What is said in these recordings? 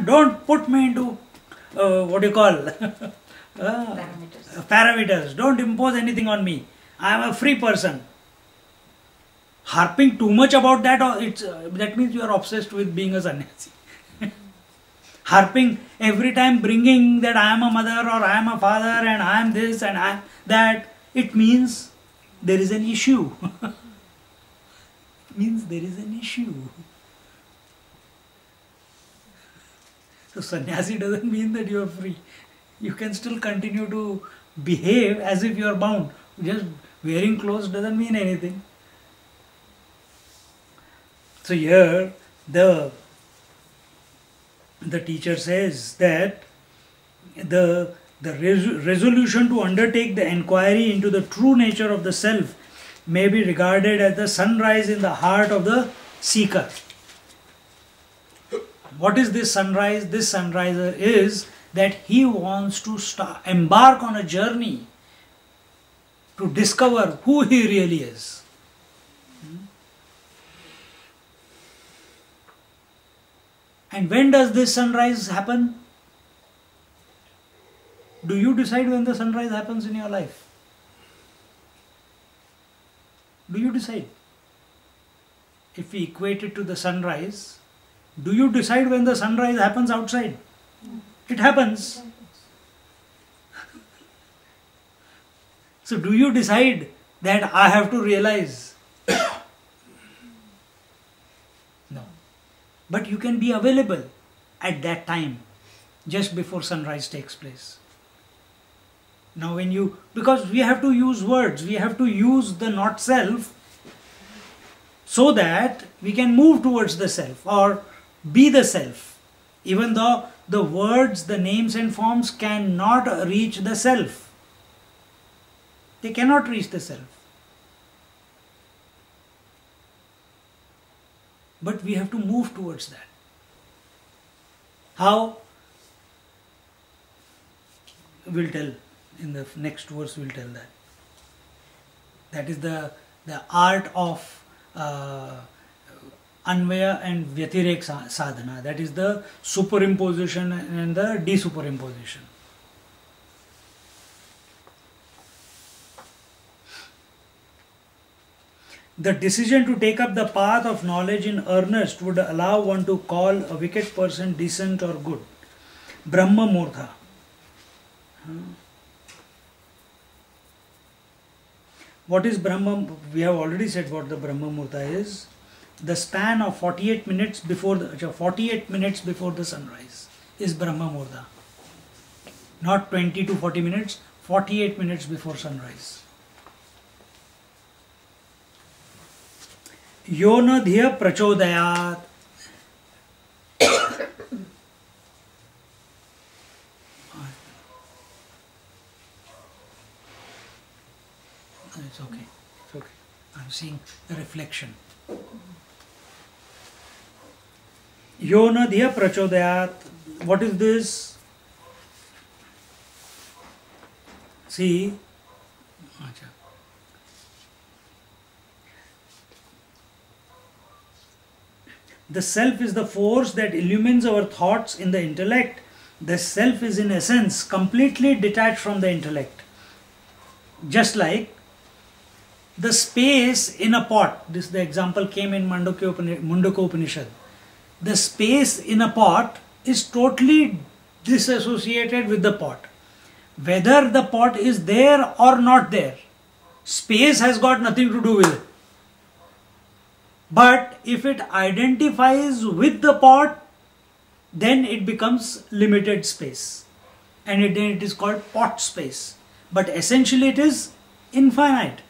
don't put me into what do you call parameters. Don't impose anything on me. I am a free person. Harping too much about that, or that means you are obsessed with being a sannyasi. Harping every time, bringing that I am a mother or I am a father and I am this and I am that, it means there is an issue. It means there is an issue. So sannyasi doesn't mean that you are free. You can still continue to behave as if you are bound. Just wearing clothes doesn't mean anything. So here the teacher says that the resolution to undertake the enquiry into the true nature of the self may be regarded as the sunrise in the heart of the seeker. What is this sunrise? This sunrise is that he wants to embark on a journey to discover who he really is. And when does this sunrise happen? Do you decide when the sunrise happens in your life? Do you decide? If we equate it to the sunrise, do you decide when the sunrise happens outside? It happens. So do you decide that I have to realize? No. But you can be available at that time, just before sunrise takes place. Now because we have to use words, we have to use the not self so that we can move towards the self or be the self. Even though the words, the names and forms cannot reach the self. They cannot reach the self. But we have to move towards that. How? We'll tell. In the next verse we'll tell that. That is the art of Anvaya and Vyatirek sadhana. That is the superimposition and the desuperimposition. The decision to take up the path of knowledge in earnest would allow one to call a wicked person decent or good. Brahma Murtha. What is Brahma? We have already said what the Brahma Murtha is. The span of 48 minutes before the sunrise is Brahma Murtha. Not 20 to 40 minutes, 48 minutes before sunrise. Yona dhiya prachodayat. It's okay. It's okay. I'm seeing the reflection. Yona dhiya prachodayat. What is this? See. The self is the force that illumines our thoughts in the intellect. The self is in essence completely detached from the intellect. Just like the space in a pot. The example came in Mundaka Upanishad. The space in a pot is totally disassociated with the pot. Whether the pot is there or not there, space has got nothing to do with it. But if it identifies with the pot, then it becomes limited space. And then it is called pot space. But essentially it is infinite.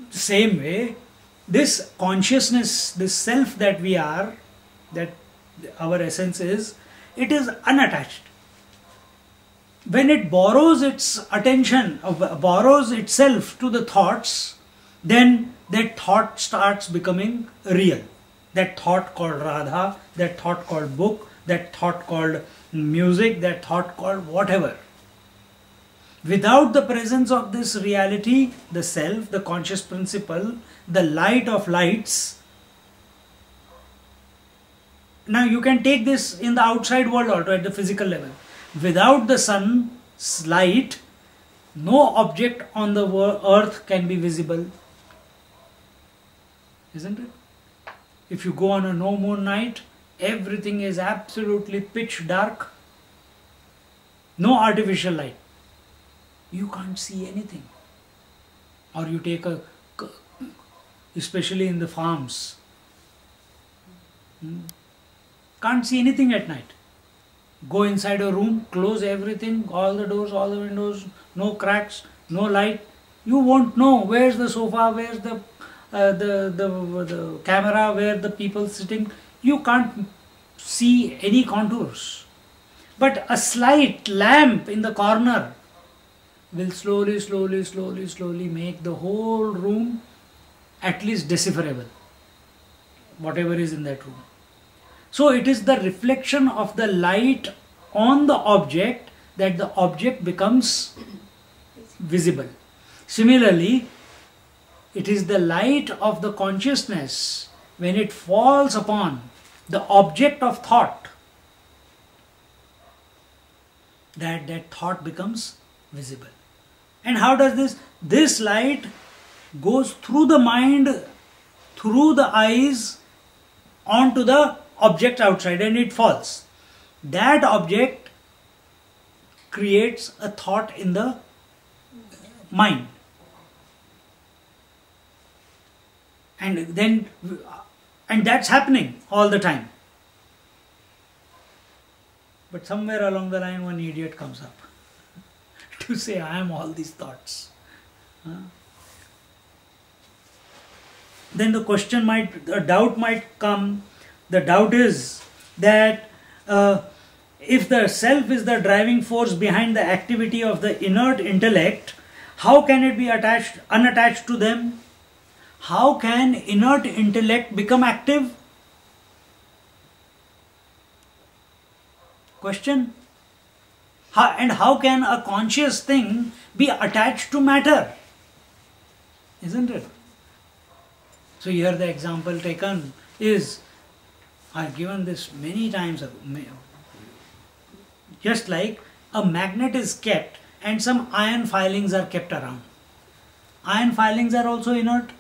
Same way, this consciousness, this self that we are, that our essence is, it is unattached. When it borrows its attention, borrows itself to the thoughts, then that thought starts becoming real. That thought called Radha, that thought called book, that thought called music, that thought called whatever. Without the presence of this reality, the self, the conscious principle, the light of lights, now you can take this in the outside world also at the physical level. Without the sun's light, no object on the earth can be visible. Isn't it? If you go on a no moon night, everything is absolutely pitch dark. No artificial light. You can't see anything. Or you take especially in the farms, can't see anything at night. Go inside a room, close everything, all the doors, all the windows, no cracks, no light. You won't know where's the sofa, where's the camera, where the people sitting. You can't see any contours. But a slight lamp in the corner will slowly make the whole room at least decipherable, whatever is in that room. So it is the reflection of the light on the object that the object becomes visible. Similarly, it is the light of the consciousness when it falls upon the object of thought that thought becomes visible. And how does this? This light goes through the mind, through the eyes, onto the object outside, and it falls. That object creates a thought in the mind. And that's happening all the time. But somewhere along the line one idiot comes up to say, I am all these thoughts. Then the question a doubt might come. The doubt is that if the self is the driving force behind the activity of the inert intellect, how can it be unattached to them? How can inert intellect become active? Question. How can a conscious thing be attached to matter? Isn't it? So here the example taken is, I've given this many times ago. Just like a magnet is kept and some iron filings are kept around. Iron filings are also inert,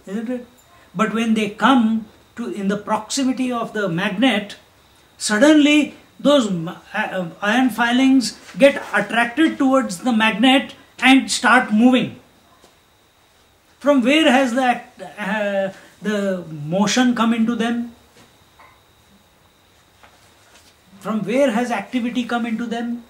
isn't it? But when they come in the proximity of the magnet, suddenly those iron filings get attracted towards the magnet and start moving. From where has the motion come into them? From where has activity come into them?